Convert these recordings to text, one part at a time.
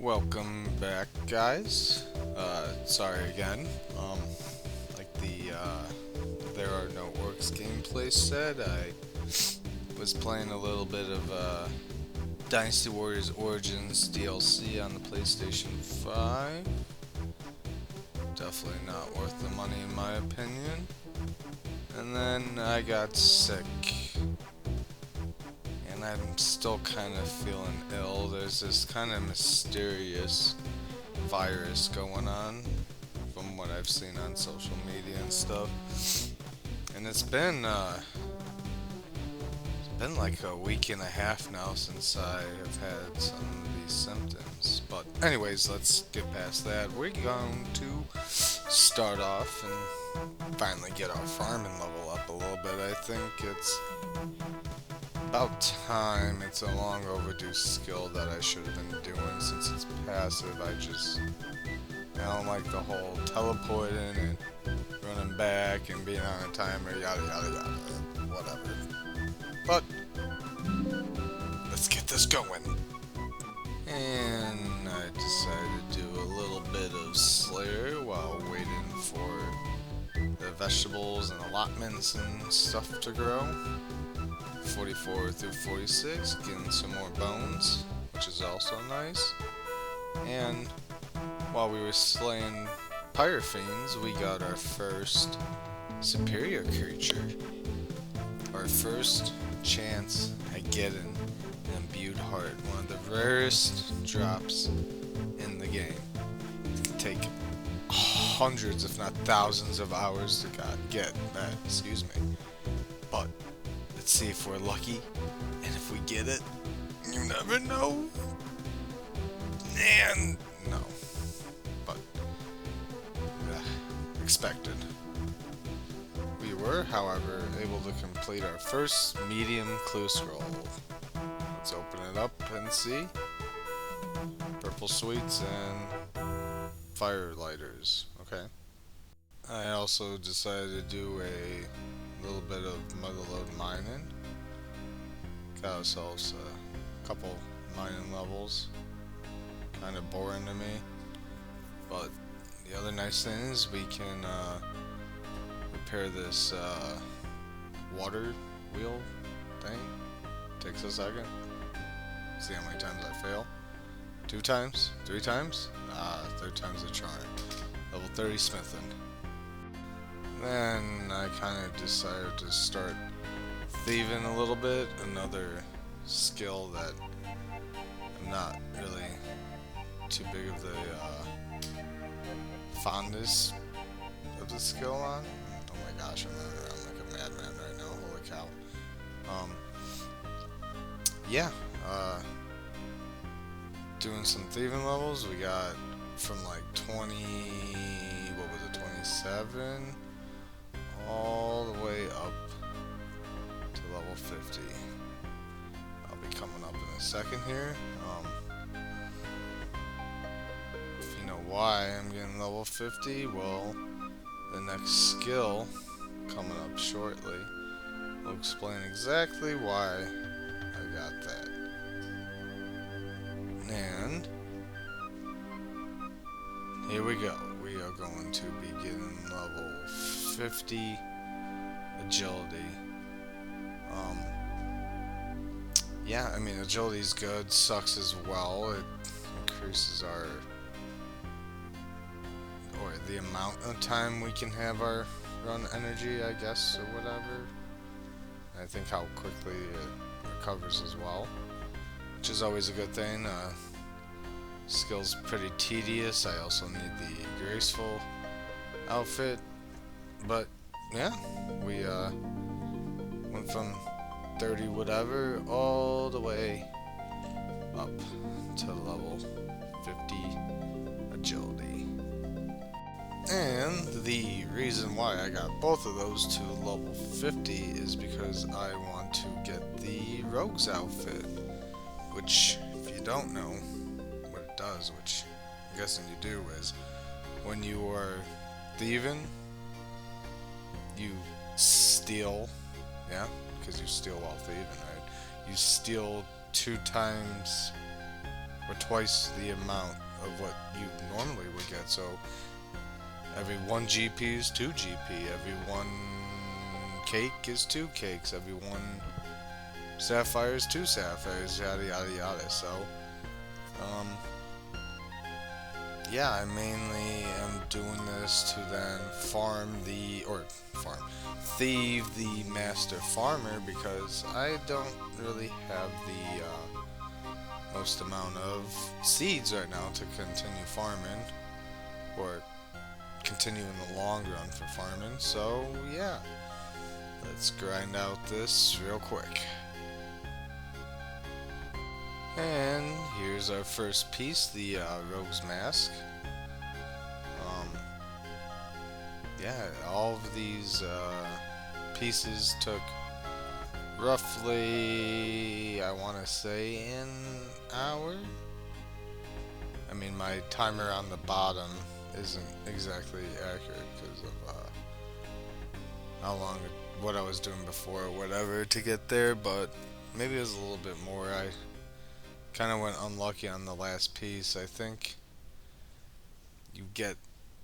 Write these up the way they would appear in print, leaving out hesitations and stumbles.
Welcome back, guys. Sorry again. Like the There Are No Orcs gameplay said, I was playing a little bit of Dynasty Warriors Origins DLC on the PlayStation 5. Definitely not worth the money in my opinion. And then I got sick. And I'm still kind of feeling ill. There's this kind of mysterious virus going on from what I've seen on social media and stuff. And it's been like a week and a half now since I have had some of these symptoms. But anyways, let's get past that. We're going to start off and finally get our farming level up a little bit. I think it's about time. It's a long overdue skill that I should have been doing since it's passive. I don't like the whole teleporting and running back and being on a timer, yada yada yada, whatever. But let's get this going. And I decided to do a little bit of Slayer while waiting for the vegetables and allotments and stuff to grow. 44 through 46, getting some more bones, which is also nice. And while we were slaying Pyre Fiends, we got our first superior creature. Our first chance at getting an imbued heart, one of the rarest drops in the game. It can take hundreds, if not thousands, of hours to get that. Excuse me. But let's see if we're lucky, and if we get it, you never know. And no, but expected. We were, however, able to complete our first medium clue scroll. Let's open it up and see. Purple sweets and fire lighters. Okay. I also decided to do a little bit of motherload mining. Got ourselves a couple mining levels. Kind of boring to me. But the other nice thing is we can repair this water wheel thing. Takes a second. See how many times I fail. 2 times? 3 times? Third time's a charm. Level 30 smithing. Then I kind of decided to start thieving a little bit. Another skill that I'm not really too big of the fondness of the skill on. Oh my gosh, I'm running around like a madman right now. Holy cow. Yeah. Doing some thieving levels. We got from like 20. What was it? 27. All the way up to level 50. I'll be coming up in a second here. If you know why I'm getting level 50, well, the next skill coming up shortly will explain exactly why I got that. And here we go. We are going to be getting level 50 agility. Yeah, I mean, agility is good, sucks as well. It increases the amount of time we can have our run energy, I guess, or whatever. I think how quickly it recovers as well, which is always a good thing. Skill's pretty tedious. I also need the graceful outfit, but yeah, we went from 30 whatever all the way up to level 50 agility. And the reason why I got both of those to level 50 is because I want to get the rogue's outfit, which, if you don't know what it does, which I'm guessing you do, is when you are thieving, you steal, yeah, because you steal while thieving, right? You steal 2 times or twice the amount of what you normally would get. So every 1 GP is 2 GP, every 1 cake is 2 cakes, every 1 sapphire is 2 sapphires, yada yada yada. So yeah, I mainly am doing this to then thieve the master farmer, because I don't really have the most amount of seeds right now to continue farming, or continue in the long run for farming. So yeah, let's grind out this real quick. And here's our first piece, the Rogue's Mask. Yeah, all of these pieces took roughly, I want to say, an hour. I mean, my timer on the bottom isn't exactly accurate because of how long, what I was doing before or whatever to get there, but maybe it was a little bit more. I kind of went unlucky on the last piece. I think you get,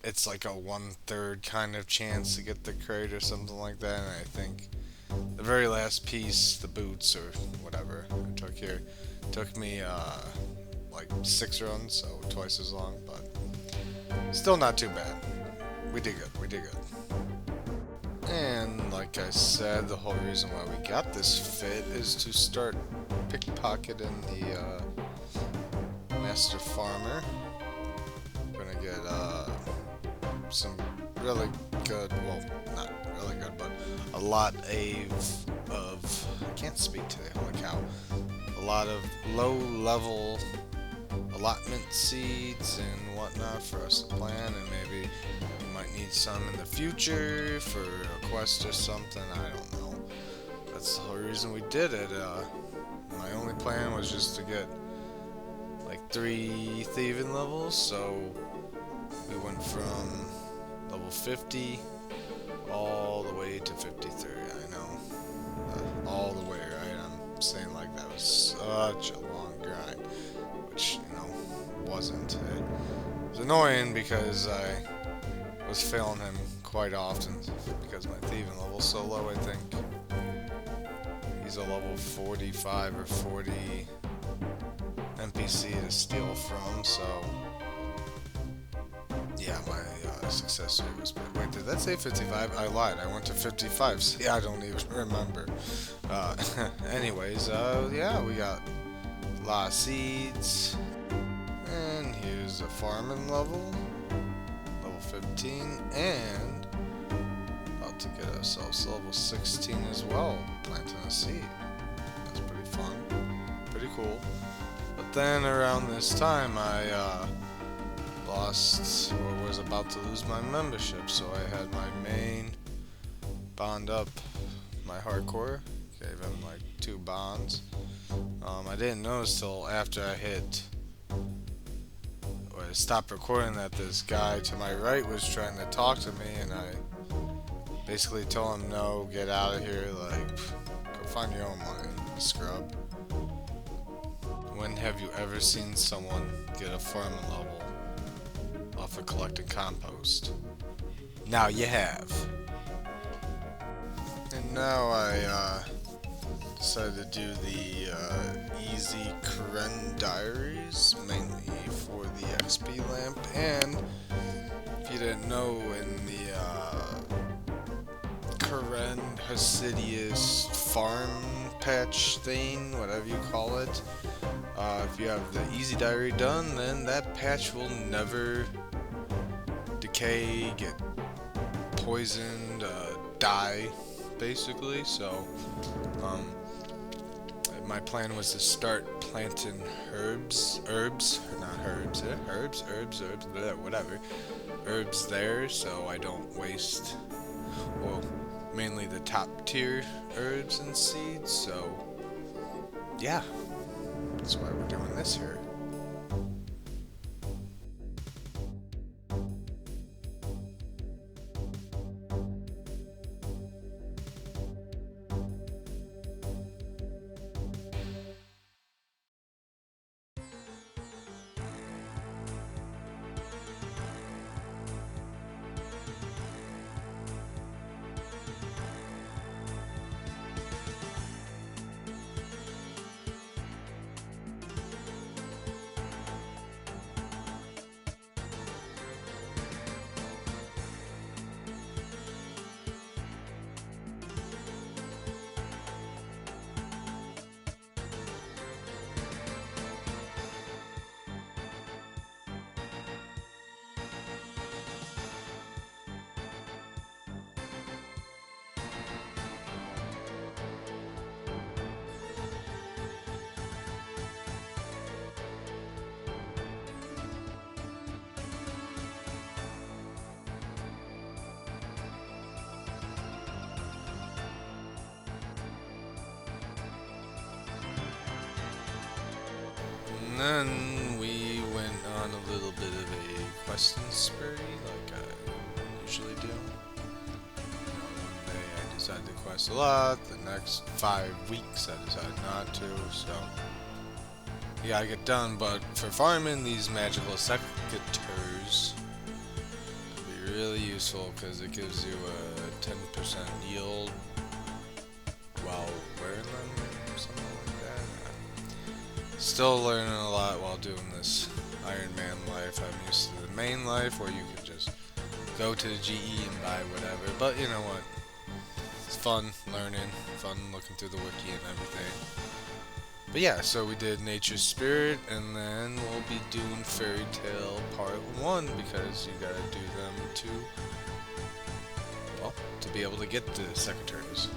it's like a 1/3 kind of chance to get the crate or something like that, and I think the very last piece, the boots or whatever I took here, took me like 6 runs, so twice as long, but still not too bad. We did good, we did good. And like I said, the whole reason why we got this fit is to start pickpocketing the master farmer. We're gonna get some really good, well, not really good, but a lot of I can't speak today, holy cow, a lot of low-level allotment seeds and whatnot for us to plant, and maybe we might need some in the future for a quest or something, I don't know. That's the whole reason we did it. My only plan was just to get like 3 thieving levels, so we went from level 50 all the way to 53. I know, all the way, right? I'm saying like that was such a long grind, which, you know, wasn't. It was annoying because I was failing him quite often because my thieving level's so low. I think he's a level 45 or 40 NPC to steal from, so yeah, my success rate was big. Wait, did that say 55? I lied. I went to 55. See, I don't even remember. Anyways, yeah, we got a lot of seeds. And here's a farming level. Level 15. And about to get ourselves level 16 as well. Planting a seed. That's pretty fun. Pretty cool. But then around this time, I lost, or was about to lose, my membership, so I had my main bond up my hardcore, gave him like 2 bonds. I didn't notice till after I hit, or I stopped recording, that this guy to my right was trying to talk to me, and I basically told him, no, get out of here, like, go find your own money, scrub. When have you ever seen someone get a farming level off of collecting compost? Now you have. And now I decided to do the easy Karen diaries, mainly for the XP lamp. And if you didn't know, in the Karen Hasidious farm patch thing, whatever you call it, if you have the easy diary done, then that patch will never decay, get poisoned, die, basically. So my plan was to start planting herbs, herbs there, so I don't waste, well, mainly the top tier herbs and seeds. So yeah, that's why we're doing this here. And then we went on a little bit of a questing spree, like I usually do. One day I decided to quest a lot, the next 5 weeks I decided not to, so you gotta get done. But for farming these magical secateurs, it'll be really useful because it gives you a 10% yield while wearing them or something like that. Still learning a lot while doing this Iron Man life. I'm used to the main life where you can just go to the GE and buy whatever, but you know what? It's fun learning, fun looking through the wiki and everything. But yeah, so we did Nature's Spirit, and then we'll be doing Fairy Tale Part 1 because you gotta do them to, well, to be able to get the secretaries.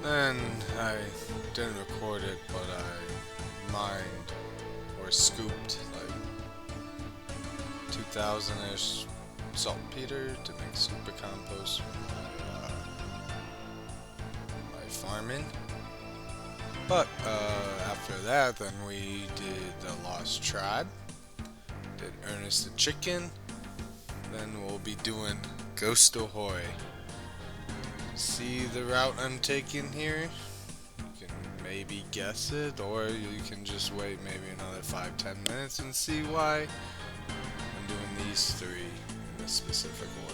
Then I didn't record it, but I mined or scooped like 2,000-ish saltpeter to make super compost for my farming. But after that, then we did the Lost Tribe, did Ernest the Chicken, then we'll be doing Ghost Ahoy. See the route I'm taking here? You can maybe guess it, or you can just wait maybe another 5-10 minutes and see why I'm doing these three in a specific order.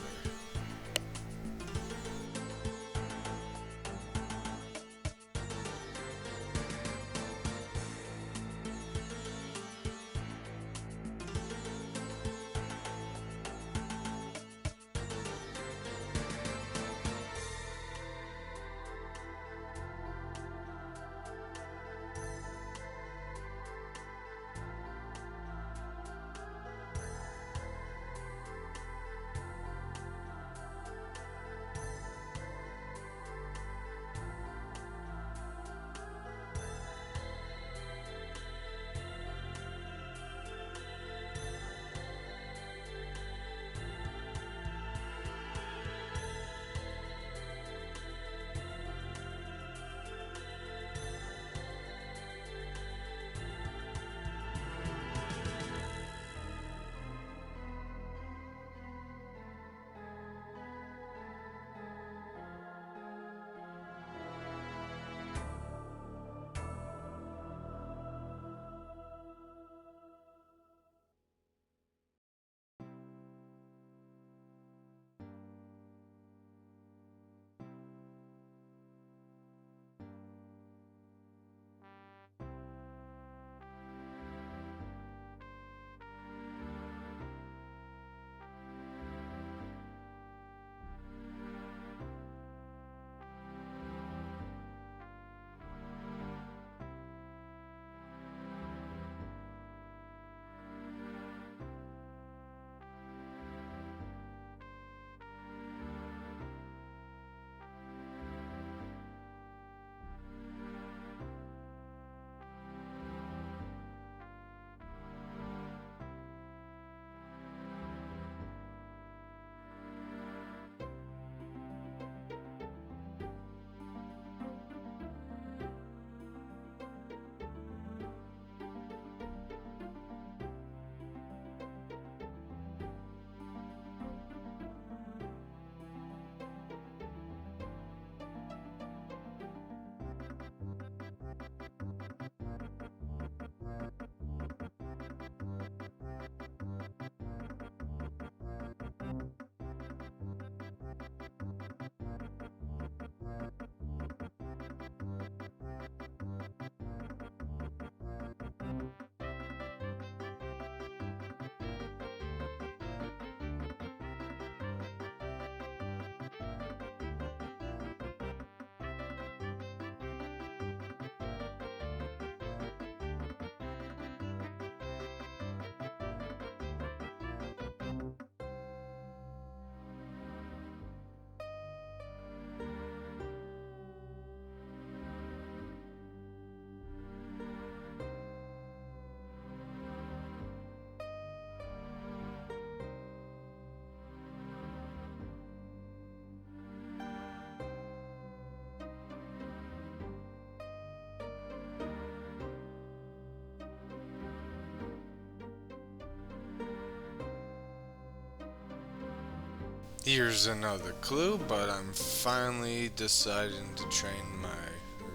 Here's another clue, but I'm finally deciding to train my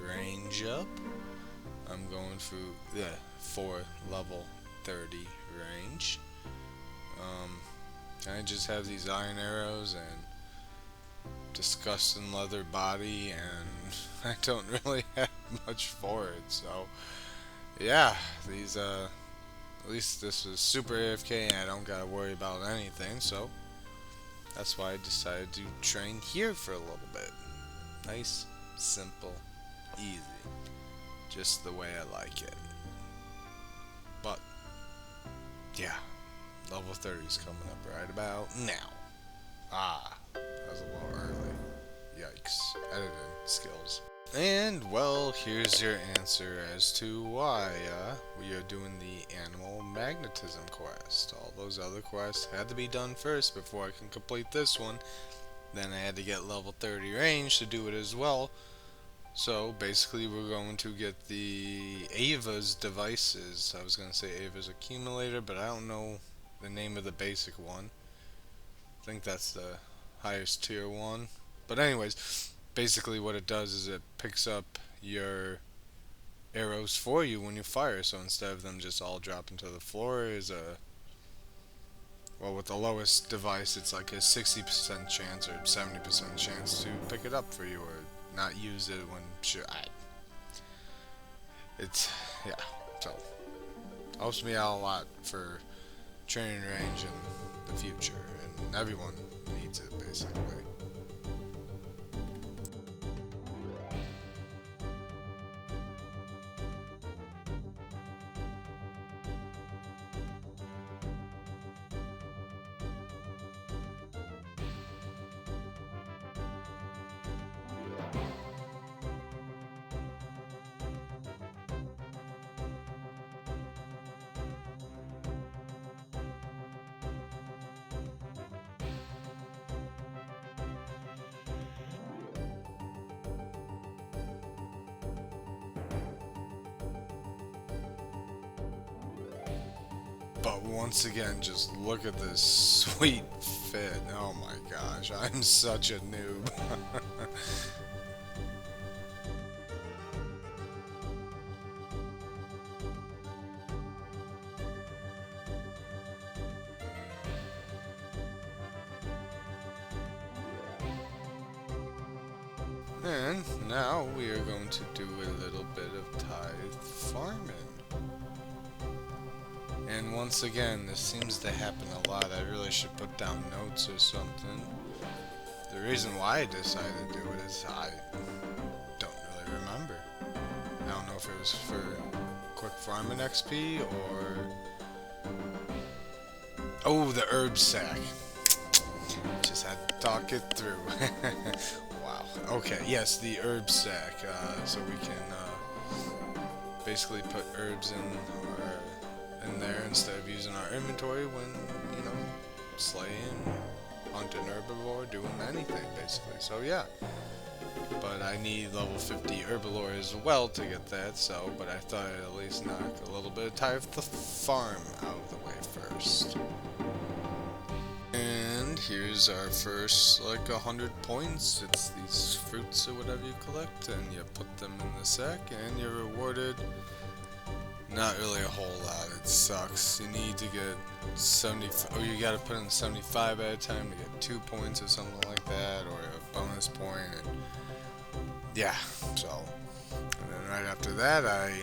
range up. I'm going for level 30 range. I just have these iron arrows and disgusting leather body, and I don't really have much for it. So yeah, these at least this is super AFK and I don't gotta worry about anything. So that's why I decided to train here for a little bit. Nice, simple, easy, just the way I like it. But yeah, level 30 is coming up right about now. That was a little early. Yikes. Editing skills. And, well, here's your answer as to why we are doing the animal magnetism quest. All those other quests had to be done first before I can complete this one. Then I had to get level 30 range to do it as well. So, basically, we're going to get the Ava's devices. I was going to say Ava's accumulator, but I don't know the name of the basic one. I think that's the highest tier one. But anyways, basically what it does is it picks up your arrows for you when you fire. So instead of them just all dropping to the floor, well, with the lowest device, it's like a 60% chance or 70% chance to pick it up for you or not use it when it's yeah. So helps me out a lot for training range in the future, and everyone needs it basically. But once again, just look at this sweet fit. Oh my gosh, I'm such a noob. And now we are going to do a little bit of tithe farming. And once again, this seems to happen a lot. I really should put down notes or something. The reason why I decided to do it is I don't really remember. I don't know if it was for quick farming XP or... Oh, the herb sack. Just had to talk it through. Wow. Okay, yes, the herb sack. So we can basically put herbs in there instead of using our inventory when, you know, slaying, hunting herbivore, doing anything basically. So yeah. But I need level 50 herbalore as well to get that, so, but I thought I'd at least knock a little bit of tithe the farm out of the way first. And here's our first, like, 100 points. It's these fruits or whatever you collect, and you put them in the sack, and you're rewarded. Not really a whole lot, it sucks. You need to get 70, or you gotta put in 75 at a time to get 2 points or something like that, or a bonus point, and yeah, so. And then right after that, I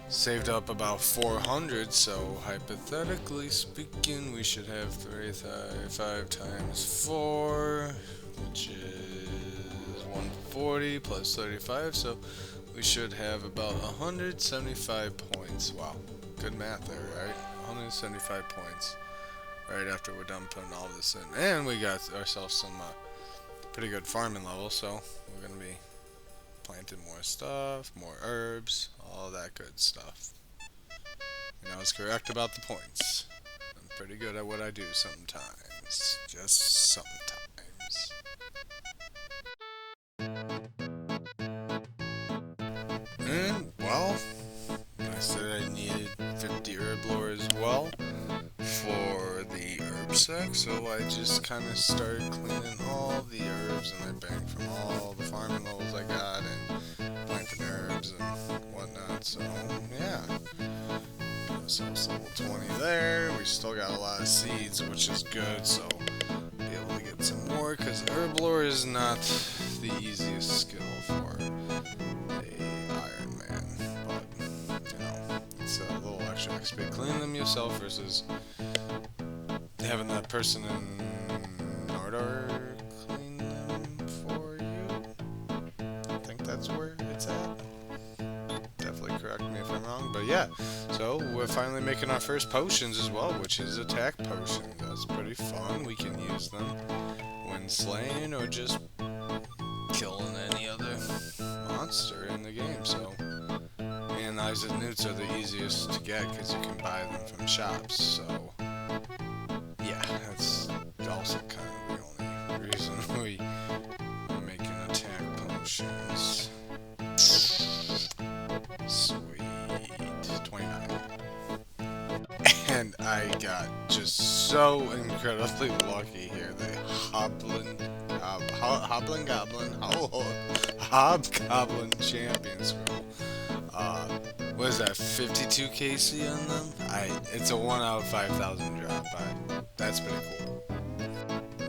saved up about 400, so hypothetically speaking, we should have 35 times 4, which is 140 plus 35, so we should have about 175 points. Wow, good math there, right? 175 points right after we're done putting all this in. And we got ourselves some pretty good farming levels, so we're going to be planting more stuff, more herbs, all that good stuff. And I was correct about the points. I'm pretty good at what I do sometimes. Just sometimes. And, well, I said I needed 50 herb lore as well for the herb sack, So I just kind of started cleaning all the herbs, and I banked from all the farming levels I got and planting herbs and whatnot. So yeah, got ourselves level 20 there. We still got a lot of seeds, which is good. So be able to get some more, because herb lore is not the easiest skill for a Iron Man, but you know, it's a little extra XP cleaning them yourself versus having that person in Nordor clean them for you. I think that's where it's at. Definitely correct me if I'm wrong, but yeah. So we're finally making our first potions as well, which is attack potions. That's pretty fun. We can use them when slaying or just killing any other monster in the game. So, and Isaac Newts are the easiest to get because you can buy them from shops. So yeah, that's also kind of the only reason we are making attack potions. Sweet. 29. And I got just so incredibly lucky here. The Hobgoblin champion scroll. What is that, 52 KC on them? It's a 1 out of 5,000 drop. That's pretty cool.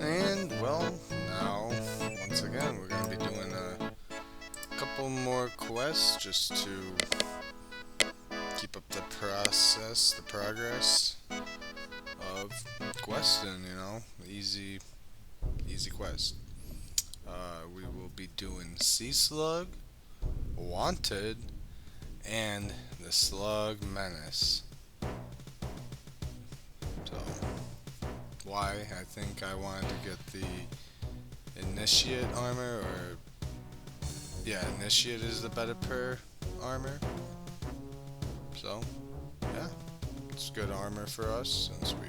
And, well, now, once again, we're going to be doing a couple more quests just to keep up the progress of questing, you know, easy quest. We will be doing Sea Slug, Wanted, and the Slug Menace. So, why? I think I wanted to get the Initiate armor, or yeah, Initiate is the better per armor. So, yeah, it's good armor for us since we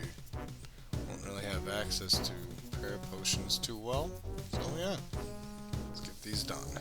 won't really have access to prayer potions too well. So yeah, let's get these done.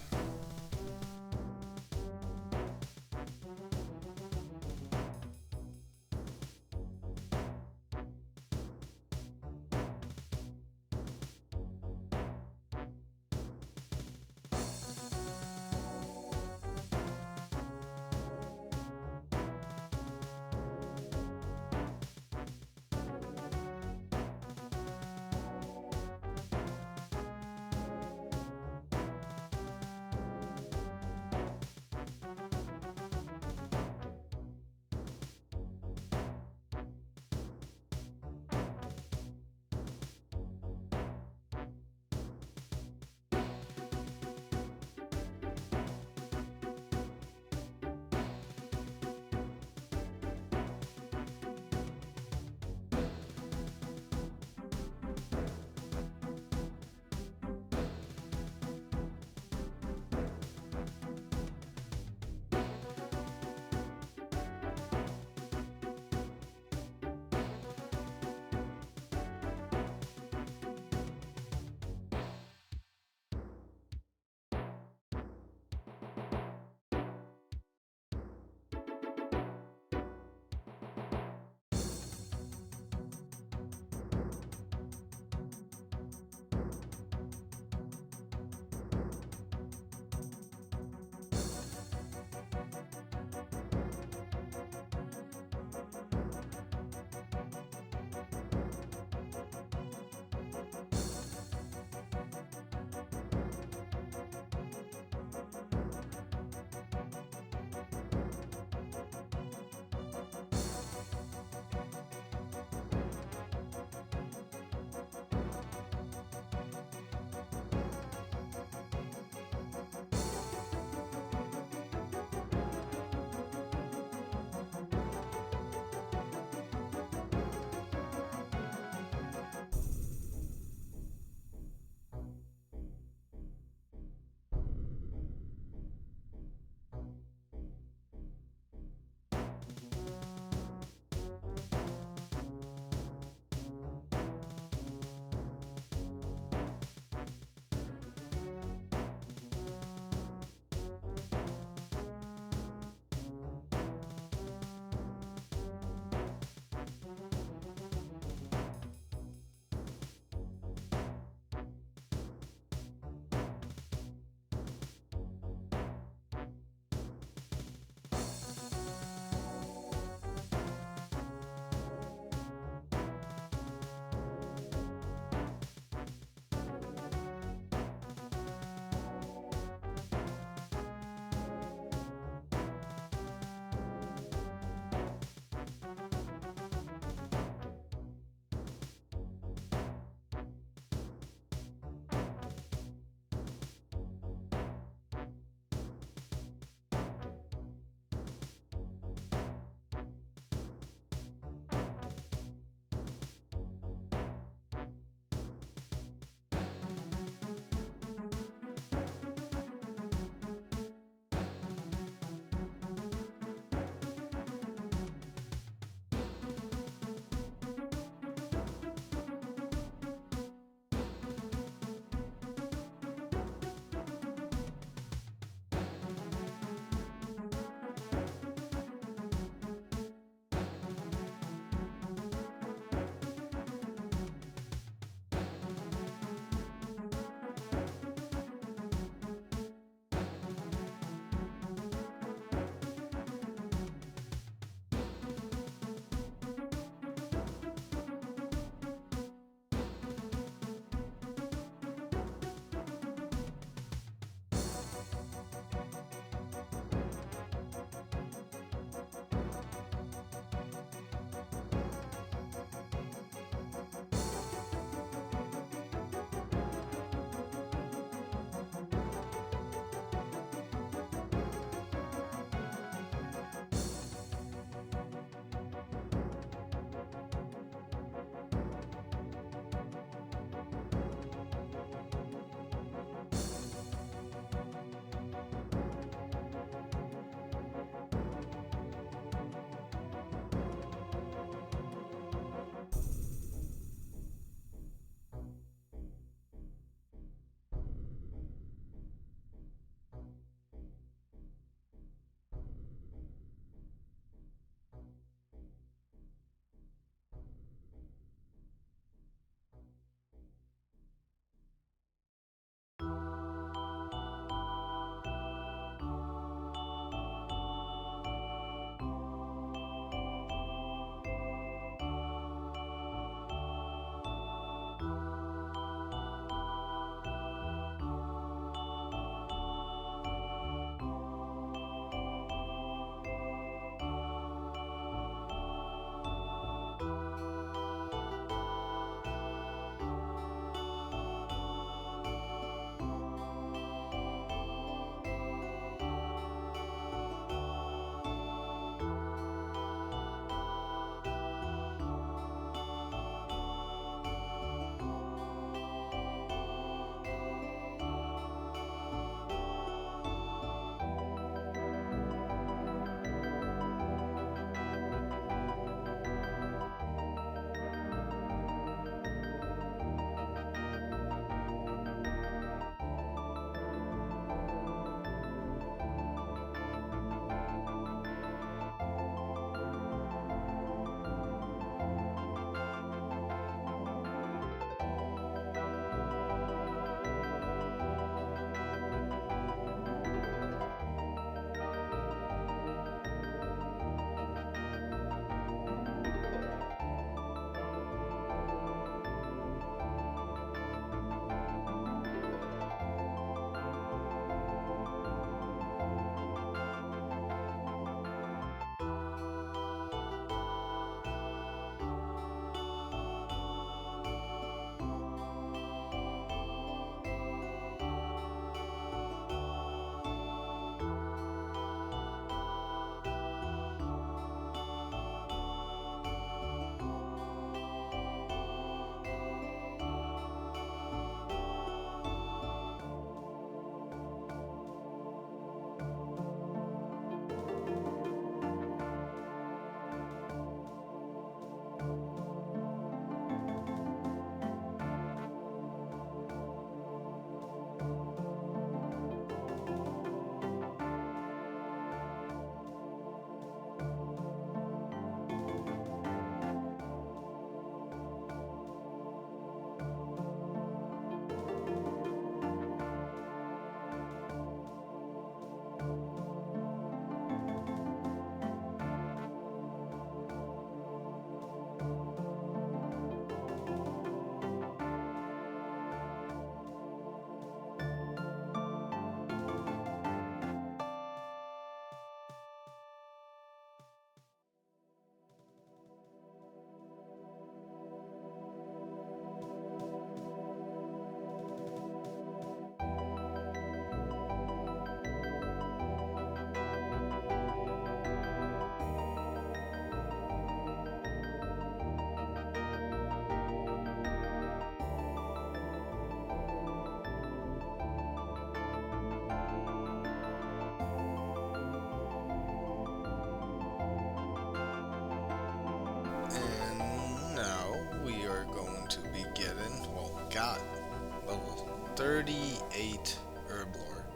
38 herb lore.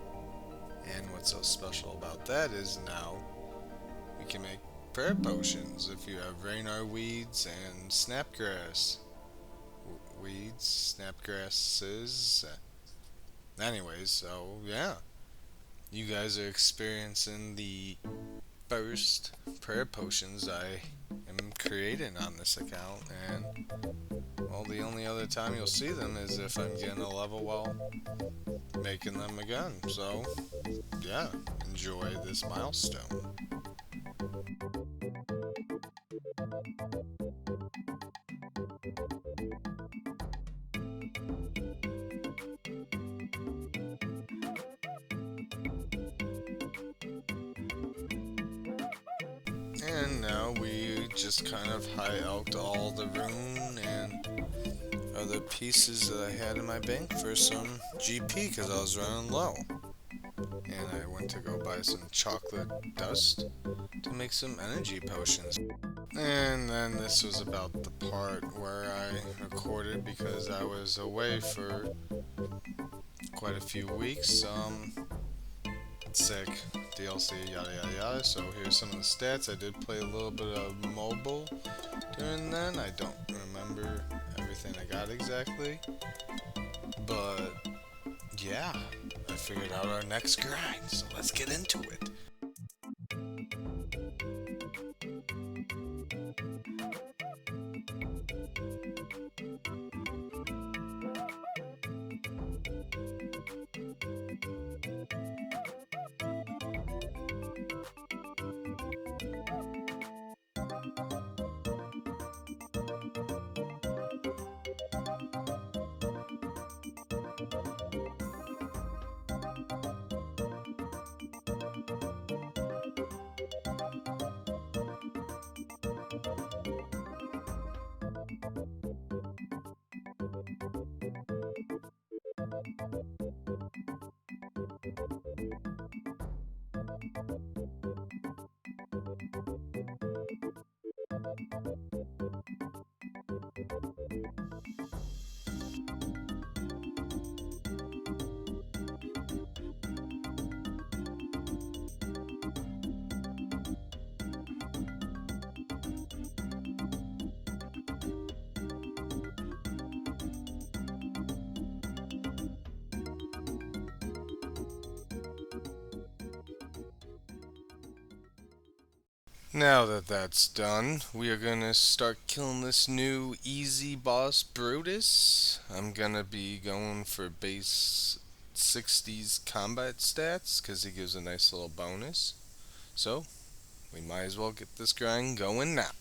And what's so special about that is now we can make prayer potions if you have Raynar weeds and snapgrass weeds, snapgrasses. Anyways, so yeah, you guys are experiencing the first prayer potions I am creating on this account, and well, the only other time you'll see them is if I'm getting a level while making them again. So yeah, enjoy this milestone. And now we just kind of high out all the rune and other pieces that I had in my bank for some GP because I was running low. And I went to go buy some chocolate dust to make some energy potions. And then this was about the part where I recorded because I was away for quite a few weeks. Sick, DLC, yada yada yada. So here's some of the stats. I did play a little bit of mobile during then. I don't remember everything I got exactly. But yeah, I figured out our next grind, so let's get into it. Now that that's done, we are gonna start killing this new easy boss Brutus. I'm gonna be going for base 60s combat stats because he gives a nice little bonus. So, we might as well get this grind going now.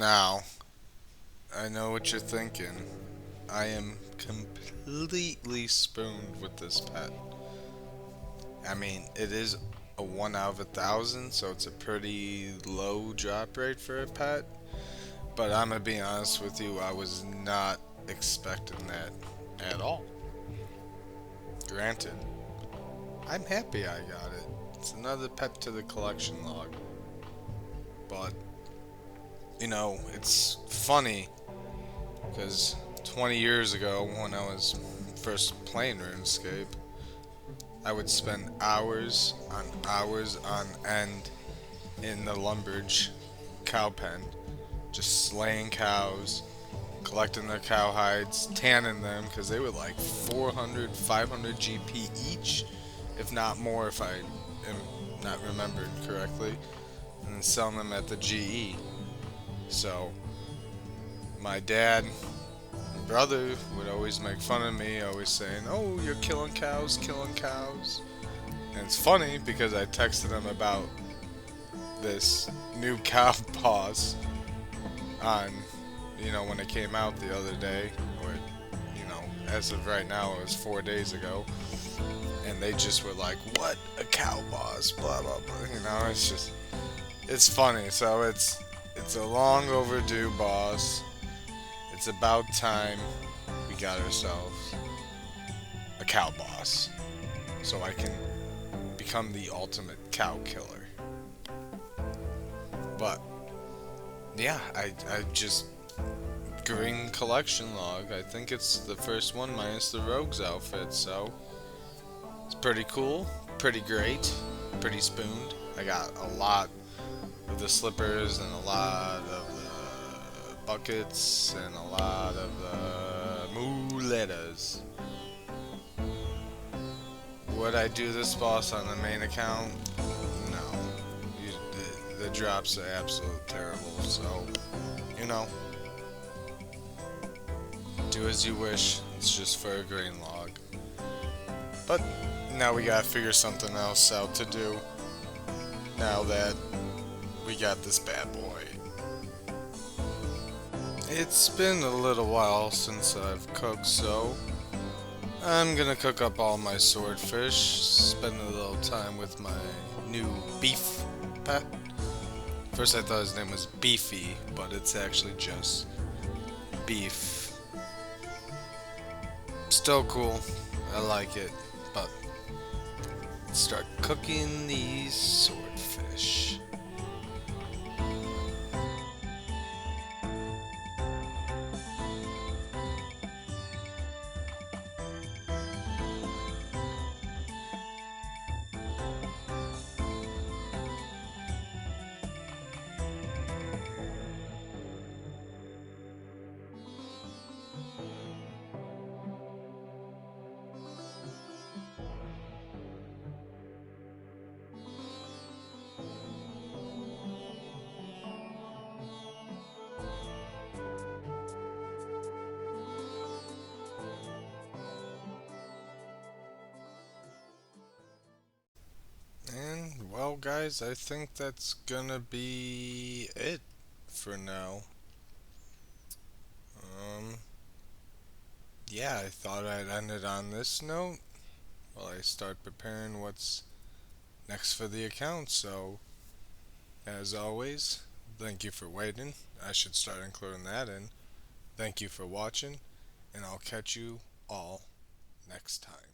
Now, I know what you're thinking. I am completely spooned with this pet. I mean, it is a 1 out of 1,000, so it's a pretty low drop rate for a pet. But I'm gonna be honest with you, I was not expecting that at all. Granted, I'm happy I got it. It's another pet to the collection log. But, it's funny because 20 years ago, when I was first playing RuneScape, I would spend hours on end in the Lumbridge cow pen, just slaying cows, collecting their cow hides, tanning them, because they were like 400, 500 GP each, if not more, if I am not remembered correctly, and then selling them at the GE. So, my dad and brother would always make fun of me, always saying, "Oh, you're killing cows, killing cows." And it's funny because I texted him about this new cow boss on, when it came out the other day, or, as of right now, it was 4 days ago, and they just were like, "What? A cow boss?" Blah blah blah. It's funny. So it's a long overdue boss. It's about time we got ourselves a cow boss, so I can become the ultimate cow killer. But yeah, I just green collection log. I think it's the first one minus the rogue's outfit, so it's pretty cool, pretty great, pretty spooned. I got a lot of the slippers and a lot of the buckets and a lot of the muletas. Would I do this boss on the main account? No. The drops are absolutely terrible, so, do as you wish. It's just for a green log. But now we gotta figure something else out to do. Now that we got this bad boy. It's been a little while since I've cooked, so I'm gonna cook up all my swordfish, spend a little time with my new beef pet. First I thought his name was Beefy, but it's actually just beef. Still cool, I like it, but let's start cooking these swordfish. And, well, guys, I think that's gonna be it for now. Um, yeah, I thought I'd end it on this note while I start preparing what's next for the account. So, as always, thank you for waiting. I should start including that in. Thank you for watching, and I'll catch you all next time.